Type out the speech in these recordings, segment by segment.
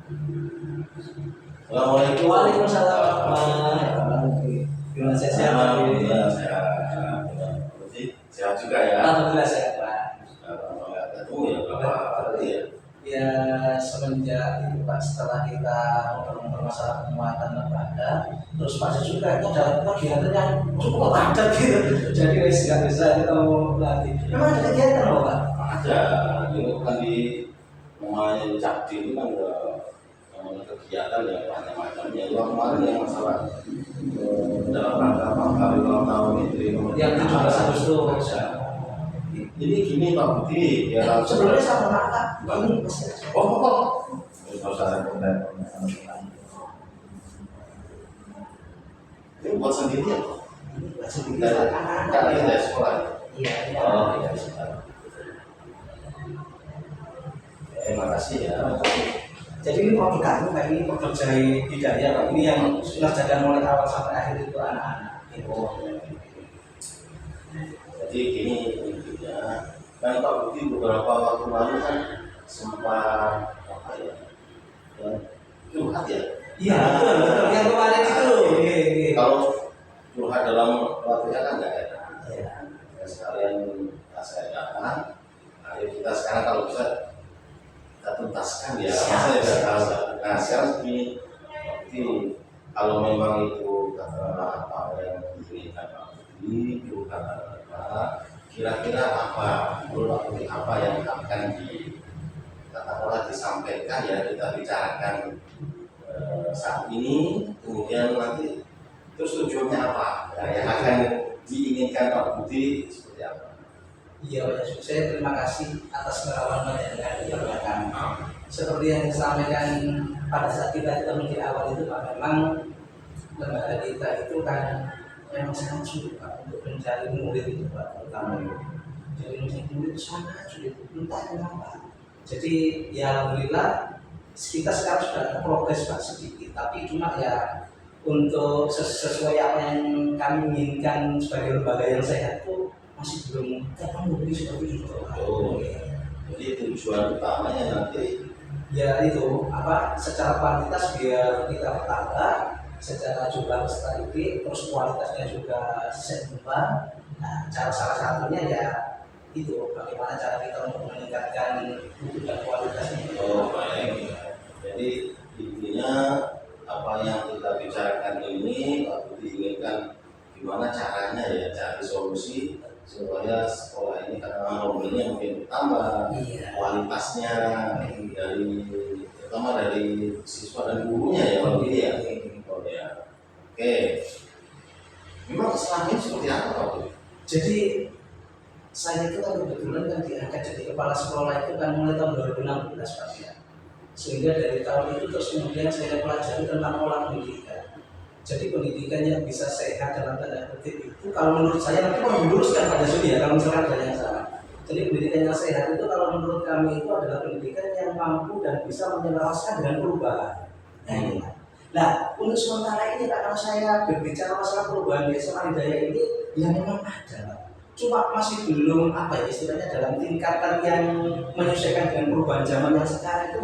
Assalamualaikum. Waalaikumsalam. Gimana sehat? Alhamdulillah sehat. Sehat juga ya. Alhamdulillah sehat Pak. Kalau nggak ketemu ya berapa hari ya? Ya semenjak itu Pak, setelah kita ngobrol masalah penguatan lembaga, terus Pak juga itu dalam kegiatan yang cukup padat gitu. Jadi nggak bisa ketemu lagi. Memang ada kegiatan loh Pak? Ada. Ini kan di namanya Cakti itu kan kegiatan yang macam-macam ya. Yang kemarin yang masalah dalam rangka kali ulang tahun itu Yang 17 Agustus. Jadi gini Pak Budi, ya Sebelumnya sama Pak. Ini nggak usah ini buat sendiri ya? Buat sendiri. Dari sekolah. Iya. Oh iya. Terima kasih ya. Jadi ini produk kami, Pak, ini produk Jari Hidayah, Pak. Ini yang sudah jaga mulai awal sampai akhir itu anak-anak. Jadi gini intinya, kan Pak Budi beberapa waktu lalu kan sempat apa ya? Curhat ya? Iya, betul. Yang kemarin itu. Kalau curhat dalam waktunya kan nggak ada. Iya. Ya, sekalian saya datang, ayo kita sekarang kalau bisa kita tuntaskan ya. Saya sudah tahu. Nah sekarang begini, Budi, kalau memang itu apa yang diinginkan Pak Budi, curhat apa, kira-kira apa, menurut Budi apa yang akan katakanlah disampaikan ya, kita bicarakan saat ini, kemudian nanti terus tujuannya apa ya, yang akan diinginkan Pak Budi seperti apa? Iya, Pak. Saya terima kasih atas kerawanan yang diberikan. Seperti yang disampaikan pada saat kita ketemu di awal itu, Pak, memang lembaga kita itu kan memang sangat sulit Pak untuk mencari murid itu Pak, terutama jadi mencari murid itu sangat sulit, entah kenapa. Jadi ya alhamdulillah kita sekarang sudah ada progres Pak sedikit, tapi cuma ya untuk sesuai apa yang kami inginkan sebagai lembaga yang sehat itu masih belum terpenuhi seperti itu. Oh, jadi tujuan utamanya nanti ya itu apa, secara kuantitas biar kita bertambah, secara jumlah peserta didik, terus kualitasnya juga seimbang. Nah, cara salah satunya ya itu bagaimana cara kita untuk meningkatkan mutu dan kualitasnya. oh baik. Jadi intinya apa yang kita bicarakan ini Pak Budi inginkan gimana caranya ya cari solusi supaya sekolah ini karena nomornya mungkin bertambah, kualitasnya dari terutama dari siswa dan gurunya ya Pak Budi ya. Oh ya. Oke. Memang selama ini seperti apa Pak Budi? Jadi saya itu kan kebetulan kan diangkat jadi kepala sekolah itu kan mulai tahun 2016 Pak ya. Sehingga dari tahun itu terus kemudian saya pelajari tentang pola pendidikan. Jadi pendidikan yang bisa sehat dalam tanda kutip itu kalau menurut saya nanti mau diluruskan pada Sudi ya kalau misalkan ada yang salah. Jadi pendidikan yang sehat itu kalau menurut kami itu adalah pendidikan yang mampu dan bisa menyelaraskan dengan perubahan. Nah, untuk sementara ini Pak, kalau saya berbicara masalah perubahan di SMA Hidayah ini, ya memang ada. Cuma masih belum apa ya istilahnya dalam tingkatan yang menyesuaikan dengan perubahan zaman yang sekarang itu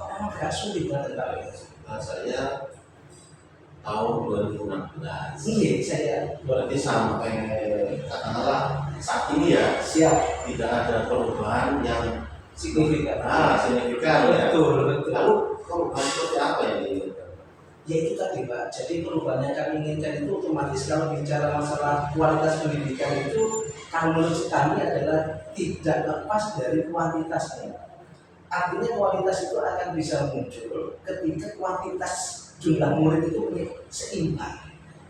kok memang agak sulit banget Pak. Saya tahun 2016. Iya, saya Berarti sampai katakanlah saat ini ya siap. tidak ada perubahan yang Signifikan. Signifikan ya. Betul. Lalu perubahan seperti apa yang diinginkan? Ya itu tadi Pak, jadi perubahan yang kami inginkan itu otomatis kalau bicara masalah kualitas pendidikan itu kalau menurut kami adalah tidak lepas dari kuantitasnya. Artinya kualitas itu akan bisa muncul ketika kuantitas jumlah murid itu seimbang.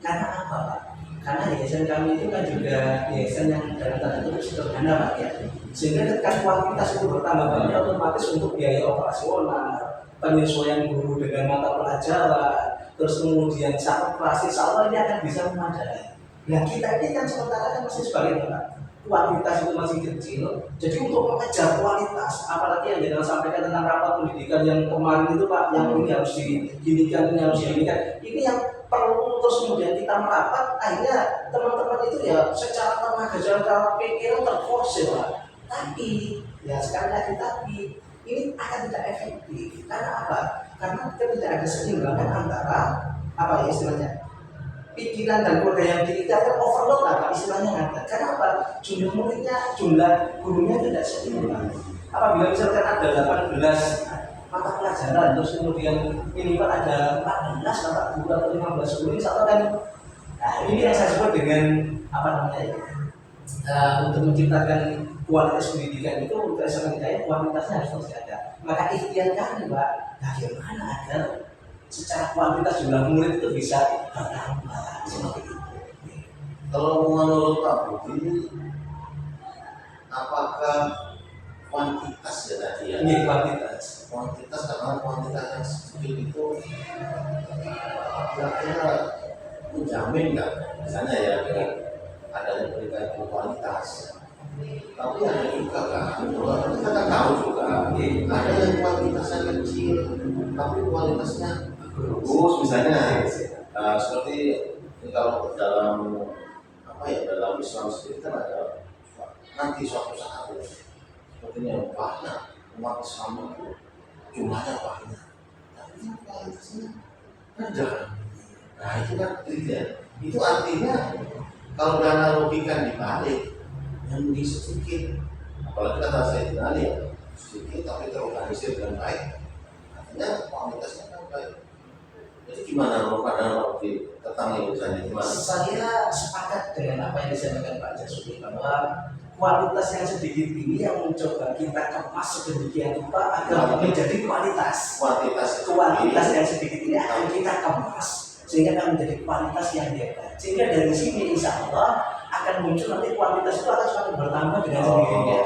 Karena apa Pak? Karena yayasan kami itu kan juga yayasan yang dalam tanda kutip sederhana Pak ya. Sehingga ketika kuantitas itu bertambah banyak otomatis untuk biaya operasional, penyesuaian guru dengan mata pelajaran, terus kemudian saat operasi insya ini akan bisa memadai. Nah kita ini kan sementara kan masih sebagai Pak, kuantitas itu masih kecil. Jadi untuk mengejar kualitas, apalagi yang kita sampaikan tentang rapat pendidikan yang kemarin itu Pak, yang ini harus diginikan, ini harus diginikan. Ini yang perlu terus kemudian kita merapat. Akhirnya teman-teman itu ya secara tenaga, secara pikiran terforsir Pak. Tapi ya sekali lagi tapi ini akan tidak efektif. Karena apa? karena tidak ada seimbangan antara apa ya istilahnya pikiran dan keluarga yang kita kan overload lah Pak, istilahnya ada. Kenapa? Jumlah muridnya, jumlah gurunya tidak seimbang. Apabila misalkan ada 18 mata pelajaran, terus kemudian minimal ada 14 mata guru atau 15 guru, insya Allah kan, nah ini yang saya sebut dengan apa namanya ya, untuk menciptakan kualitas pendidikan itu, untuk SMA Hidayah kualitasnya harus terus ada. Maka ikhtiar kami Pak, bagaimana agar secara kuantitas jumlah murid itu bisa bertambah seperti itu. Kalau menurut Pak Budi, apakah kuantitas ya tadi ya? Ini kuantitas. Kuantitas karena kuantitas yang sedikit itu kira-kira menjamin nggak? Misalnya ya dengan adanya peningkatan kualitas. Tapi ada juga kan, kita kan tahu juga ada yang kualitasnya kecil, tapi kualitasnya bagus misalnya. Seperti kalau dalam apa ya, dalam Islam sendiri kan ada nanti suatu saat sepertinya banyak umat Islam itu jumlahnya banyak, tapi kualitasnya rendah. Nah itu kan tidak. Itu artinya kalau dana logika dibalik yang di sedikit, apalagi kata saya tadi ya sedikit tapi terorganisir dengan baik, artinya kualitasnya kan baik. Jadi gimana menurut Anda tentang ini misalnya gimana? Saya sepakat dengan apa yang disampaikan Pak Jasuki bahwa kualitas yang sedikit ini yang mencoba kita kemas sedemikian rupa agar menjadi kualitas. Kualitas yang sedikit ini akan kita kemas sehingga akan menjadi kualitas yang hebat. Sehingga dari sini insya Allah akan muncul nanti kualitas itu akan semakin bertambah dengan sendirinya.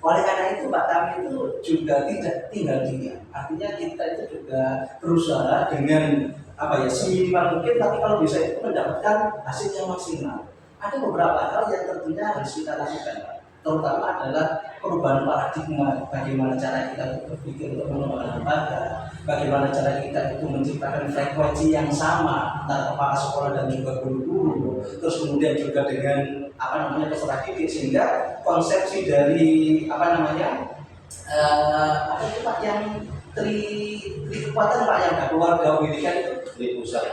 Oleh karena itu Pak, kami itu juga tidak tinggal diam. Artinya kita itu juga berusaha dengan apa ya seminimal mungkin, tapi kalau bisa itu mendapatkan hasil yang maksimal. Ada beberapa hal yang tentunya harus kita lakukan, Pak. Terutama adalah perubahan paradigma, bagaimana cara kita berpikir untuk mengembangkan lembaga, bagaimana cara kita itu menciptakan frekuensi yang sama antara kepala sekolah dan juga guru-guru, terus kemudian juga dengan apa namanya peserta didik, sehingga konsepsi dari apa namanya apa itu Pak yang tri kekuatan Pak yang keluarga pendidikan itu Pusat.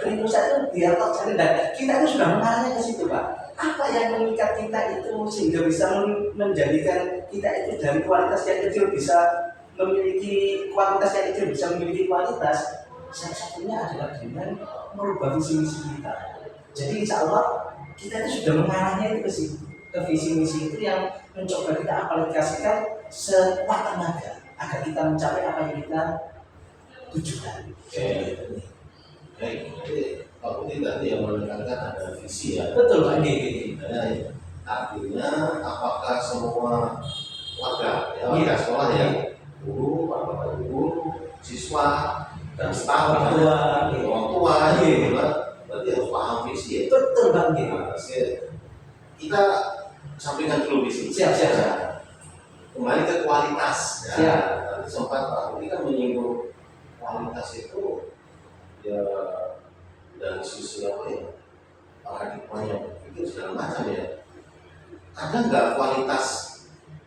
tri pusat itu biar terjadi, dan kita itu sudah mengarahnya ke situ Pak. Apa yang mengikat kita itu sehingga bisa menjadikan kita itu dari kualitas yang kecil bisa memiliki kualitas yang kecil bisa memiliki kualitas, salah satunya adalah dengan merubah visi misi kita. Jadi insya Allah kita itu sudah mengarahnya itu ke situ, ke visi misi itu yang mencoba kita aplikasikan sekuat tenaga agar kita mencapai apa yang kita tujukan. Baik, jadi Pak Budi tadi yang menekankan ada visi ya. Betul Pak. Artinya apakah semua warga sekolah ya, guru, bapak guru, siswa dan staf, orang tua, berarti harus paham visi ya. Betul Pak. Kita sampaikan dulu visi. Siap. Kembali ke kualitas. Siap. Tadi sempat Pak Budi kan menyinggung kualitas itu ya dari sisi apa ya, paradigmanya berpikir segala macam ya. Ada nggak kualitas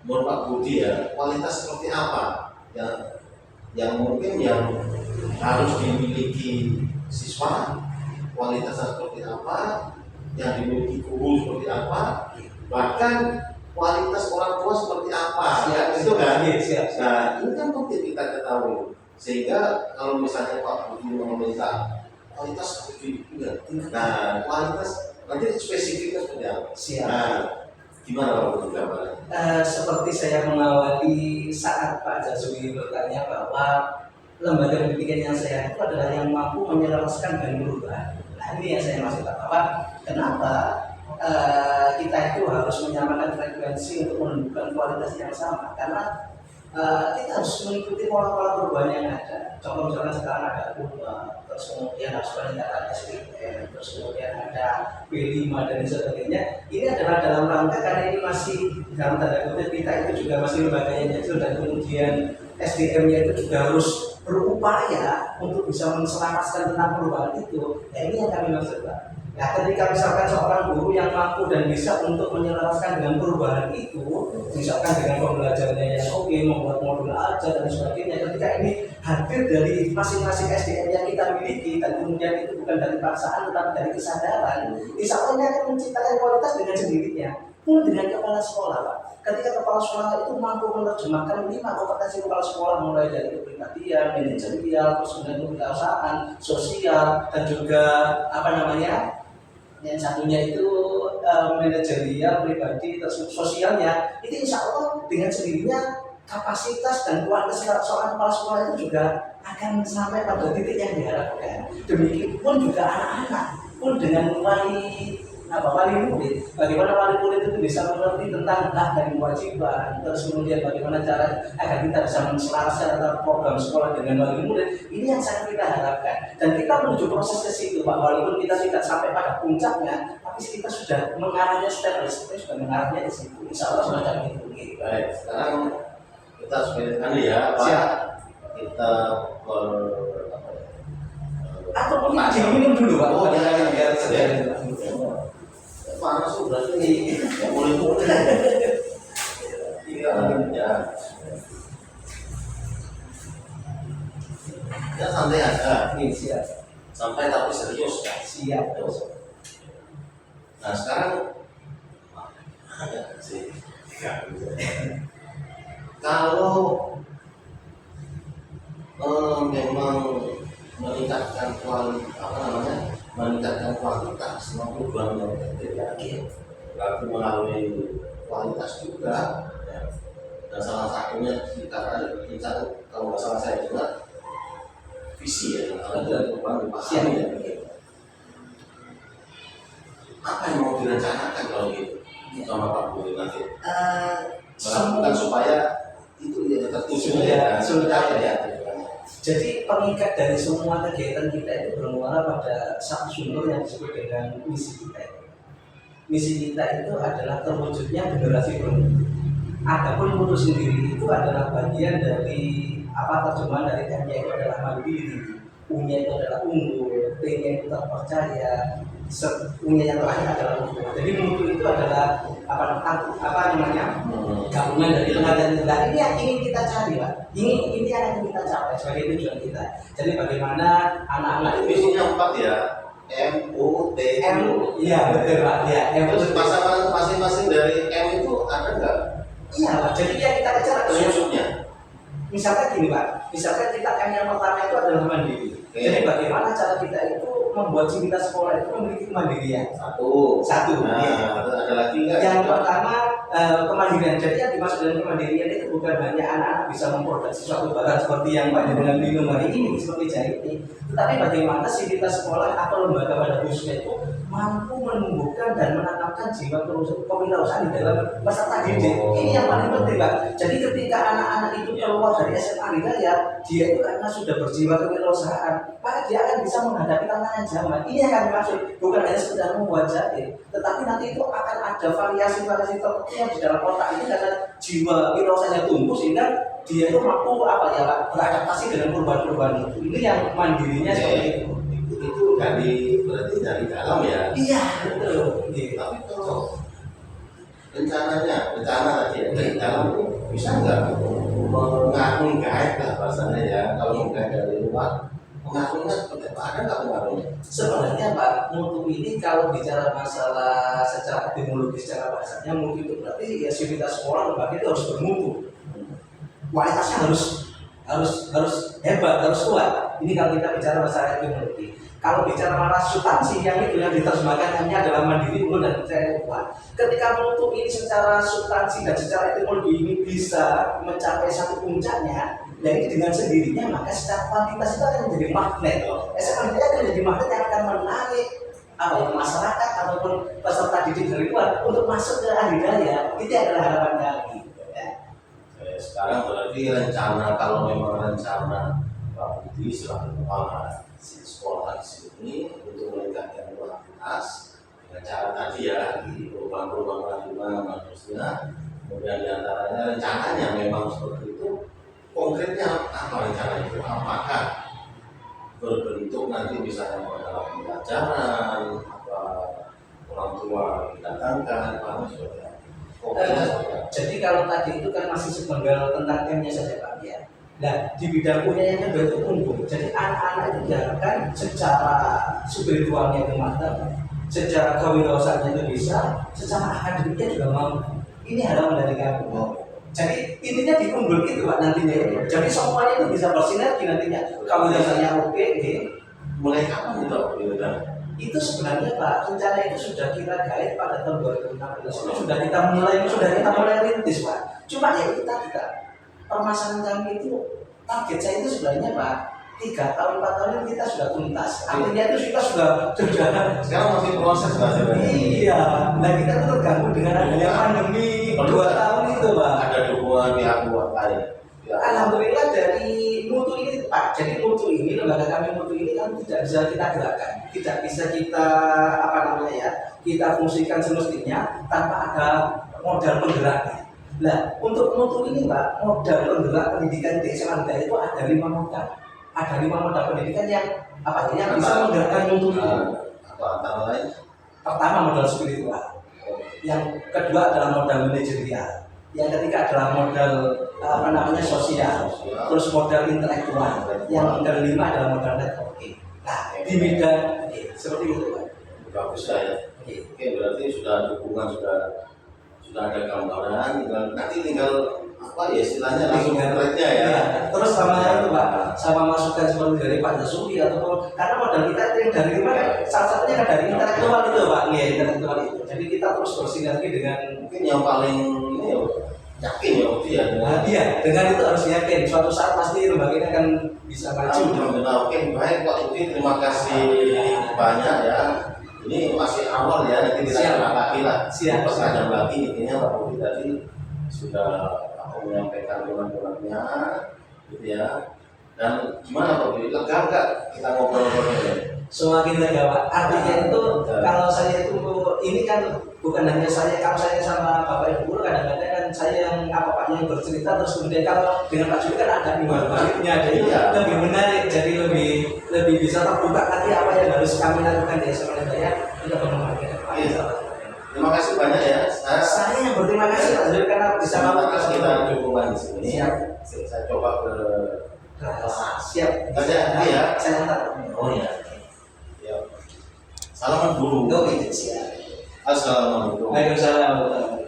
menurut Pak Budi ya, kualitas seperti apa yang mungkin yang harus dimiliki siswa, kualitasnya seperti apa yang dimiliki guru seperti apa, bahkan kualitas orang tua seperti apa. Itu kan Siap. Nah ini kan mungkin kita ketahui, sehingga kalau misalnya Pak Budi meminta kualitas seperti itu, nah kualitas nanti spesifiknya seperti apa? Siap. Nah, gimana Pak Budi gambarannya? Seperti saya mengawali saat Pak Jasuki bertanya bahwa lembaga pendidikan yang sehat itu adalah yang mampu menyelaraskan dan merubah. Nah ini yang saya maksud bahwa kenapa kita itu harus menyamakan frekuensi untuk menentukan kualitas yang sama, karena kita harus mengikuti pola-pola perubahan yang ada. Contoh misalnya sekarang ada UMA, terus kemudian harus peningkatan SDM, terus kemudian ada B5 dan sebagainya. Ini adalah dalam rangka karena ini masih dalam tanda kutip kita itu juga masih lembaga yang kecil, dan kemudian SDM-nya itu juga harus berupaya untuk bisa menselamatkan tentang perubahan itu. Nah ini yang kami maksud Pak. Nah, ketika misalkan seorang guru yang mampu dan bisa untuk menyelaraskan dengan perubahan itu, misalkan dengan pembelajarannya yang oke, membuat modul aja dan sebagainya, ketika ini hadir dari masing-masing SDM yang kita miliki, dan kemudian itu bukan dari paksaan tetapi dari kesadaran, insya Allah ini akan menciptakan kualitas dengan sendirinya. Pun dengan kepala sekolah, Pak. Ketika kepala sekolah itu mampu menerjemahkan 5 kompetensi kepala sekolah, mulai dari kepribadian, manajerial, terus kemudian kewirausahaan, sosial, dan juga yang satunya itu manajerial, pribadi, terus sosialnya, itu insya Allah dengan sendirinya kapasitas dan kualitas seorang kepala sekolah itu juga akan sampai pada titik yang diharapkan. Demikian pun juga anak-anak pun dengan wali murid, bagaimana wali murid itu bisa mengerti tentang hak dan kewajiban, terus kemudian bagaimana cara agar kita bisa menselaraskan antara program sekolah dengan wali murid, ini yang sangat kita harapkan. Dan kita menuju proses ke situ, Pak, walaupun kita tidak sampai pada puncaknya, tapi kita sudah mengarahnya step by step, sudah mengarahnya di situ. Insya Allah semacam itu. Baik, sekarang kita sepelekan ya, Pak. Kita atau mungkin diminum dulu, Pak. Oh, jangan biar ya. Mana sudah ini boleh iya ya santai aja ini siap sampai tapi serius ya siap. Nah sekarang sih kalau memang meningkatkan meningkatkan kualitas maupun perubahan yang tidak lalu melalui kualitas juga ya. Dan salah satunya kita kalau nggak salah saya juga visi ya ada perubahan dipahami ya. Apa yang mau direncanakan kalau gitu sama Pak Budi nanti melakukan supaya itu ya tertuju ya sudah ya. Jadi pengikat dari semua kegiatan kita itu bermuara pada satu sumber yang disebut dengan misi kita. Misi kita itu adalah terwujudnya generasi bermutu. Adapun mutu sendiri itu adalah bagian dari terjemahan dari M-nya itu adalah mandiri, U-nya itu adalah unggul, T-nya itu terpercaya, U-nya yang terakhir adalah mutu. Jadi mutu itu adalah gabungan dari pengertian itu. Ini yang ingin kita cari, Pak. Ini yang ingin kita capai sebagai tujuan kita. Jadi bagaimana anak-anak itu misinya 4 ya, M, U, T, U. Iya betul, Pak. Ya, terus masing-masing dari M itu ada nggak? Iya, Pak. Jadi yang kita bicara penyusupnya. Misalkan gini, Pak. Misalkan kita M yang pertama itu adalah mandiri. Jadi bagaimana cara kita itu membuat kita sekolah itu memiliki kemandirian. Satu. Nah, Ya. ada lagi nggak? Yang pertama kemandirian. Jadi yang dimaksud dengan kemandirian itu bukan hanya anak-anak bisa memproduksi suatu barang seperti yang Pak dengan minum hari ini seperti jahit ini, tetapi bagaimana kita sekolah atau lembaga pada khususnya itu mampu menumbuhkan dan menanamkan jiwa kewirausahaan di dalam peserta didik. Ini yang paling penting, Pak. Jadi ketika anak-anak itu keluar dari SMA Hidayah, dia itu karena sudah berjiwa kewirausahaan, maka dia akan bisa menghadapi tantangan zaman. Ini yang kami maksud, bukan hanya sekedar membuat jahit, tetapi nanti itu akan ada variasi-variasi tertentu yang di dalam otak ini karena jiwa wirausahaannya tumbuh sehingga dia itu mampu beradaptasi dengan perubahan-perubahan itu. Ini yang mandirinya seperti itu. Itu berarti dari dalam ya. Iya betul. Tapi kalau rencana tadi ya dari dalam itu bisa nggak menggait lah bahasanya ya, kalau menggait dari luar pengaruhnya seperti apa, ada nggak pengaruhnya? Sebenarnya Pak, mutu ini kalau bicara masalah secara etimologi secara bahasanya, mutu itu berarti ya sivitas sekolah lembaga itu harus bermutu, kualitasnya harus hebat, harus kuat. Ini kalau kita bicara masalah etimologi. Kalau bicara masalah substansi yang itu yang diterjemahkan hanya adalah mandiri, unggul dan percaya kuat. Ketika mutu ini secara substansi dan secara etimologi ini bisa mencapai satu puncaknya, dan ini dengan sendirinya maka secara kuantitas itu akan menjadi magnet. SMA akan menjadi magnet yang akan menarik masyarakat ataupun peserta didik dari luar untuk masuk ke Adidaya. Itu adalah harapan kami. Sekarang berarti rencana, kalau memang rencana Pak Budi selaku kepala sekolah di sini untuk meningkatkan kualitas dengan cara tadi ya, perubahan-perubahan paradigma manusia, kemudian diantaranya rencananya memang seperti itu. Konkretnya apa rencana itu? Apakah berbentuk nanti misalnya dalam pembelajaran, apa orang tua didatangkan, apa seperti apa? Jadi kalau tadi itu kan masih sepenggal tentang M-nya saja Pak ya. Nah, di bidang punya yang kedua itu unggul. Jadi anak-anak itu diharapkan secara spiritualnya itu mantap, secara kewirausahaannya itu bisa, secara akademiknya juga mampu. Ini harapan dari kami. Jadi intinya di unggul itu Pak nantinya itu. Jadi semuanya itu bisa bersinergi nantinya. Kewirausahaannya oke, Mulai kapan itu? itu sebenarnya Pak rencana itu sudah kita gaet pada tahun 2016. Itu sudah kita mulai rintis Pak. Cuma ya itu tadi Kak, permasalahan kami itu target saya itu sebenarnya Pak 3 tahun 4 tahun ini kita sudah tuntas. Artinya itu kita sudah Sekarang masih proses Pak. iya. Nah kita tuh terganggu dengan adanya pandemi 2 tahun itu Pak. Ada dukungan pihak lain. Alhamdulillah dari mutu ini Pak. Jadi mutu ini lembaga kami mutu ini kan tidak bisa kita gerakkan, tidak bisa kita kita fungsikan semestinya tanpa ada modal penggeraknya. Nah, untuk mutu ini Pak, modal penggerak pendidikan di SMA Negara itu ada 5 modal. Ada 5 modal pendidikan yang yang bisa menggerakkan mutu ini. Apa antara lain? Pertama modal spiritual. Yang kedua adalah modal manajerial. Yang ketiga adalah modal sosial. Terus modal intelektual. Yang kelima adalah modal networking. Nah, di bidang seperti itu Pak. Bagus ya. Oke, berarti sudah dukungan sudah ada gambaran, tinggal apa ya istilahnya langsung konkretnya ya. Terus sama itu Pak, sama masukan seperti dari Pak Yasuki atau karena modal kita itu yang dari mana? Salah satunya kan dari intelektual itu Pak, ya intelektual itu. Jadi kita terus bersinergi dengan mungkin yang paling ini ya, yakin ya Bukti ya. Iya, dengan itu harus yakin suatu saat pasti lembaga ini akan bisa maju. Alhamdulillah, oke baik Pak Bukti, terima kasih banyak ya. Ini masih awal ya, nanti kita akan lagi lah. Pertanyaan lagi intinya Pak Budi tadi sudah menyampaikan bulan-bulannya, gitu ya. Dan gimana Pak Budi, lega nggak kita ngobrol-ngobrol? Semakin lega Pak. Artinya itu kalau saya itu ini kan bukan hanya kalau saya sama Bapak Ibu kadang-kadang kan saya yang yang bercerita terus kemudian kalau dengan Pak Juli kan ada baliknya jadi lebih menarik, jadi lebih bisa terbuka nanti apa yang harus kami lakukan di SMA Negara untuk pengembangan. Terima kasih banyak ya. Saya yang berterima kasih Pak Juli karena bisa melakukan kita cukupkan di sini. Siap. Saya coba ke siap. Ada ya. Saya antar. Oh ya. Salaman dulu. Oke, siap. Assalamualaikum. Waalaikumsalam.